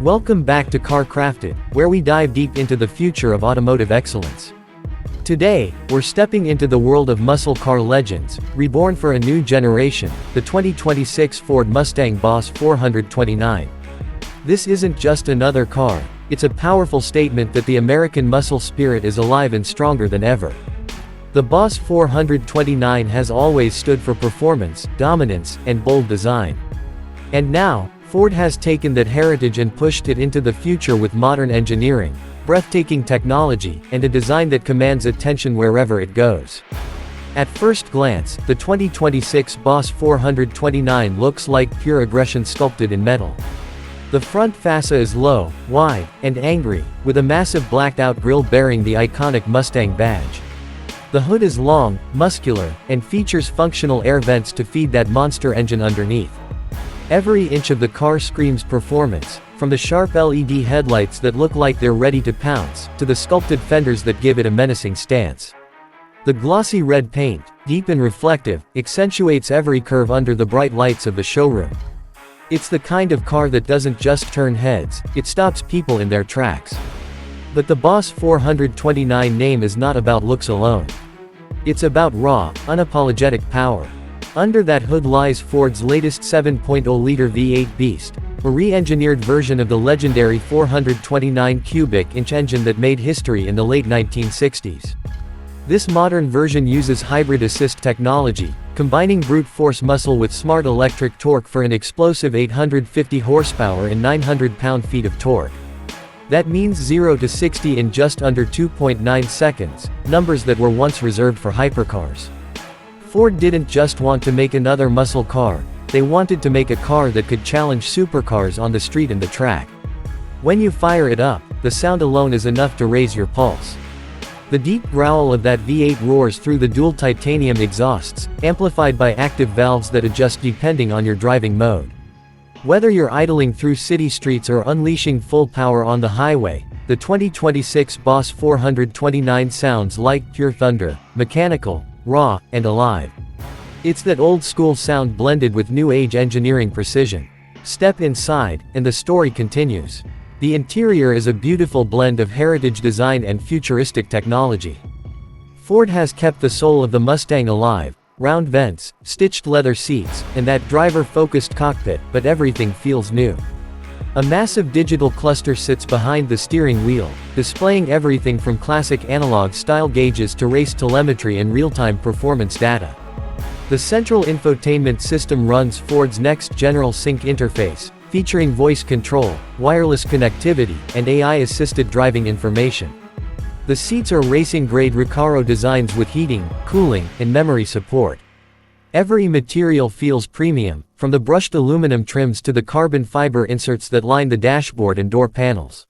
Welcome back to CarCrafted, where we dive deep into the future of automotive excellence. Today, we're stepping into the world of muscle car legends, reborn for a new generation, the 2026 Ford Mustang Boss 429. This isn't just another car, it's a powerful statement that the American muscle spirit is alive and stronger than ever. The Boss 429 has always stood for performance, dominance, and bold design. And now, Ford has taken that heritage and pushed it into the future with modern engineering, breathtaking technology, and a design that commands attention wherever it goes. At first glance, the 2026 Boss 429 looks like pure aggression sculpted in metal. The front fascia is low, wide, and angry, with a massive blacked-out grille bearing the iconic Mustang badge. The hood is long, muscular, and features functional air vents to feed that monster engine underneath. Every inch of the car screams performance, from the sharp LED headlights that look like they're ready to pounce, to the sculpted fenders that give it a menacing stance. The glossy red paint, deep and reflective, accentuates every curve under the bright lights of the showroom. It's the kind of car that doesn't just turn heads, it stops people in their tracks. But the Boss 429 name is not about looks alone. It's about raw, unapologetic power. Under that hood lies Ford's latest 7.0-liter V8 beast, a re-engineered version of the legendary 429 cubic inch engine that made history in the late 1960s. This modern version uses hybrid assist technology, combining brute force muscle with smart electric torque for an explosive 850 horsepower and 900 pound-feet of torque. That means 0 to 60 in just under 2.9 seconds, numbers that were once reserved for hypercars. Ford didn't just want to make another muscle car, they wanted to make a car that could challenge supercars on the street and the track. When you fire it up, the sound alone is enough to raise your pulse. The deep growl of that V8 roars through the dual titanium exhausts, amplified by active valves that adjust depending on your driving mode. Whether you're idling through city streets or unleashing full power on the highway, the 2026 Boss 429 sounds like pure thunder, mechanical, raw, and alive. It's that old-school sound blended with new-age engineering precision. Step inside, and the story continues. The interior is a beautiful blend of heritage design and futuristic technology. Ford has kept the soul of the Mustang alive, round vents, stitched leather seats, and that driver-focused cockpit, but everything feels new. A massive digital cluster sits behind the steering wheel, displaying everything from classic analog-style gauges to race telemetry and real-time performance data. The central infotainment system runs Ford's next General Sync interface, featuring voice control, wireless connectivity, and AI-assisted driving information. The seats are racing-grade Recaro designs with heating, cooling, and memory support. Every material feels premium, from the brushed aluminum trims to the carbon fiber inserts that line the dashboard and door panels.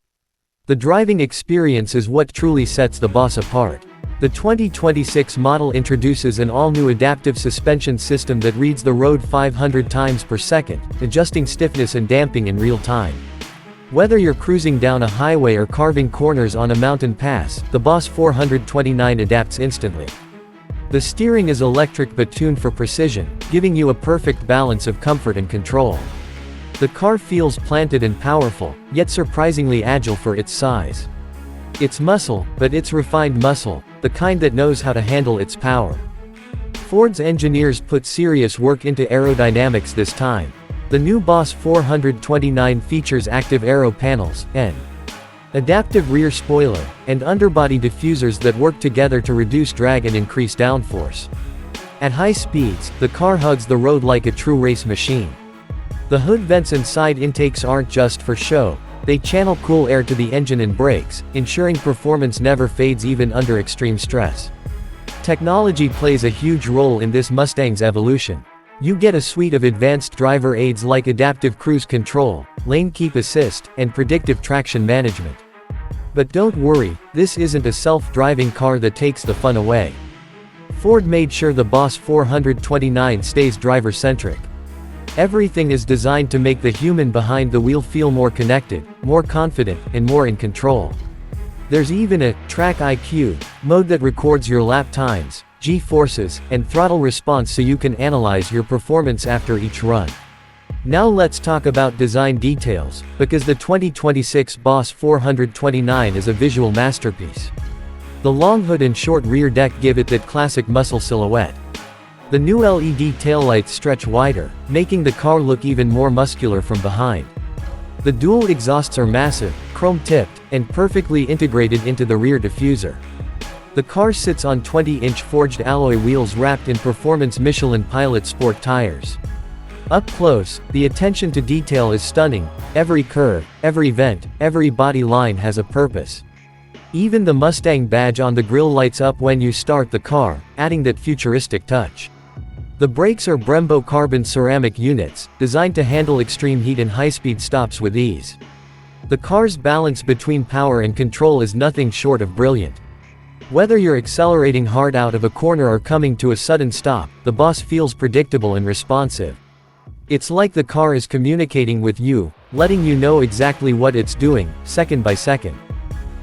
The driving experience is what truly sets the Boss apart. The 2026 model introduces an all-new adaptive suspension system that reads the road 500 times per second, adjusting stiffness and damping in real time. Whether you're cruising down a highway or carving corners on a mountain pass, the Boss 429 adapts instantly. The steering is electric but tuned for precision, giving you a perfect balance of comfort and control. The car feels planted and powerful, yet surprisingly agile for its size. It's muscle, but it's refined muscle, the kind that knows how to handle its power. Ford's engineers put serious work into aerodynamics this time. The new Boss 429 features active aero panels, an adaptive rear spoiler, and underbody diffusers that work together to reduce drag and increase downforce. At high speeds, the car hugs the road like a true race machine. The hood vents and side intakes aren't just for show, they channel cool air to the engine and brakes, ensuring performance never fades even under extreme stress. Technology plays a huge role in this Mustang's evolution. You get a suite of advanced driver aids like adaptive cruise control, lane keep assist, and predictive traction management. But don't worry, this isn't a self-driving car that takes the fun away. Ford made sure the Boss 429 stays driver-centric. Everything is designed to make the human behind the wheel feel more connected, more confident, and more in control. There's even a Track IQ mode that records your lap times, G-forces, and throttle response so you can analyze your performance after each run. Now let's talk about design details, because the 2026 Boss 429 is a visual masterpiece. The long hood and short rear deck give it that classic muscle silhouette. The new LED taillights stretch wider, making the car look even more muscular from behind. The dual exhausts are massive, chrome-tipped, and perfectly integrated into the rear diffuser. The car sits on 20-inch forged alloy wheels wrapped in performance Michelin Pilot Sport tires. Up close, the attention to detail is stunning. Every curve, every vent, every body line has a purpose. Even the Mustang badge on the grille lights up when you start the car, adding that futuristic touch. The brakes are Brembo carbon ceramic units, designed to handle extreme heat and high-speed stops with ease. The car's balance between power and control is nothing short of brilliant. Whether you're accelerating hard out of a corner or coming to a sudden stop, the Boss feels predictable and responsive. It's like the car is communicating with you, letting you know exactly what it's doing, second by second.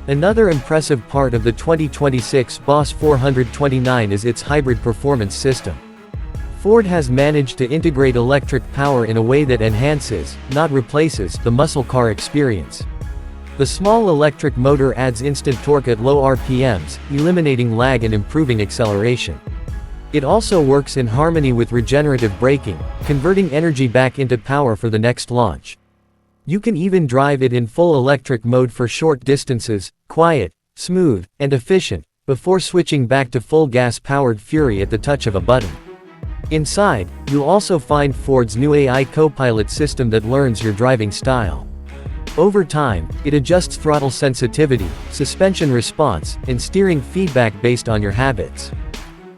Another impressive part of the 2026 Boss 429 is its hybrid performance system. Ford has managed to integrate electric power in a way that enhances, not replaces, the muscle car experience. The small electric motor adds instant torque at low RPMs, eliminating lag and improving acceleration. It also works in harmony with regenerative braking, converting energy back into power for the next launch. You can even drive it in full electric mode for short distances, quiet, smooth, and efficient, before switching back to full gas-powered fury at the touch of a button. Inside, you'll also find Ford's new AI co-pilot system that learns your driving style. Over time, it adjusts throttle sensitivity, suspension response, and steering feedback based on your habits.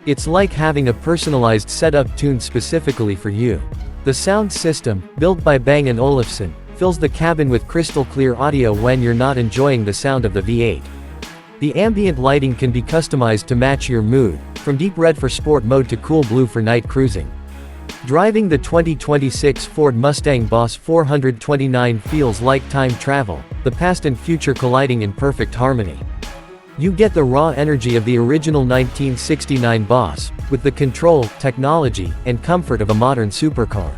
It's like having a personalized setup tuned specifically for you. The sound system, built by Bang & Olufsen, fills the cabin with crystal-clear audio when you're not enjoying the sound of the V8. The ambient lighting can be customized to match your mood, from deep red for sport mode to cool blue for night cruising. Driving the 2026 Ford Mustang Boss 429 feels like time travel, the past and future colliding in perfect harmony. You get the raw energy of the original 1969 Boss, with the control, technology, and comfort of a modern supercar.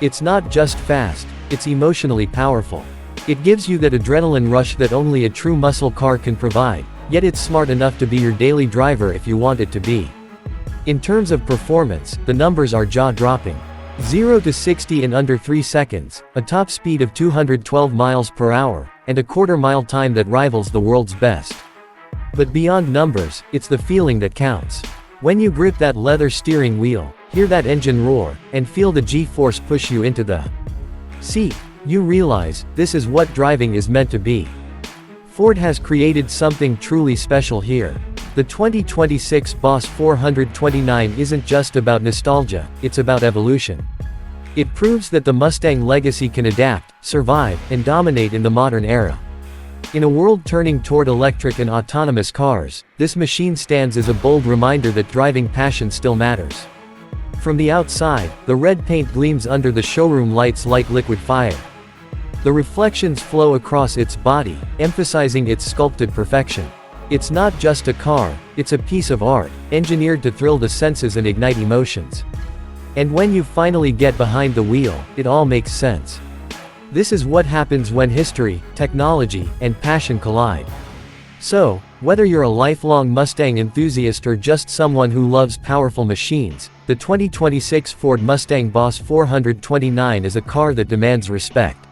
It's not just fast, it's emotionally powerful. It gives you that adrenaline rush that only a true muscle car can provide, yet it's smart enough to be your daily driver if you want it to be. In terms of performance, the numbers are jaw-dropping. 0 to 60 in under 3 seconds, a top speed of 212 miles per hour, and a quarter-mile time that rivals the world's best. But beyond numbers, it's the feeling that counts. When you grip that leather steering wheel, hear that engine roar, and feel the G-force push you into the seat, you realize, this is what driving is meant to be. Ford has created something truly special here. The 2026 Boss 429 isn't just about nostalgia, it's about evolution. It proves that the Mustang legacy can adapt, survive, and dominate in the modern era. In a world turning toward electric and autonomous cars, this machine stands as a bold reminder that driving passion still matters. From the outside, the red paint gleams under the showroom lights like liquid fire. The reflections flow across its body, emphasizing its sculpted perfection. It's not just a car, it's a piece of art, engineered to thrill the senses and ignite emotions. And when you finally get behind the wheel, it all makes sense. This is what happens when history, technology, and passion collide. So, whether you're a lifelong Mustang enthusiast or just someone who loves powerful machines, the 2026 Ford Mustang Boss 429 is a car that demands respect.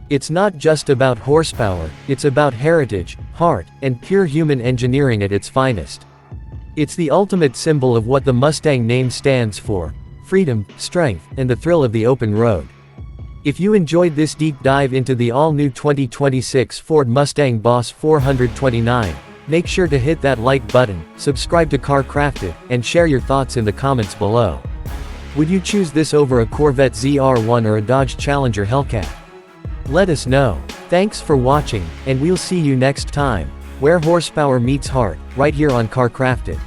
It's not just about horsepower, it's about heritage, heart, and pure human engineering at its finest. It's the ultimate symbol of what the Mustang name stands for: freedom, strength, and the thrill of the open road. If you enjoyed this deep dive into the all-new 2026 Ford Mustang Boss 429, make sure to hit that like button, subscribe to CarCrafted, and share your thoughts in the comments below. Would you choose this over a Corvette ZR1 or a Dodge Challenger Hellcat? Let us know. Thanks for watching, and we'll see you next time, where horsepower meets heart, right here on CarCrafted.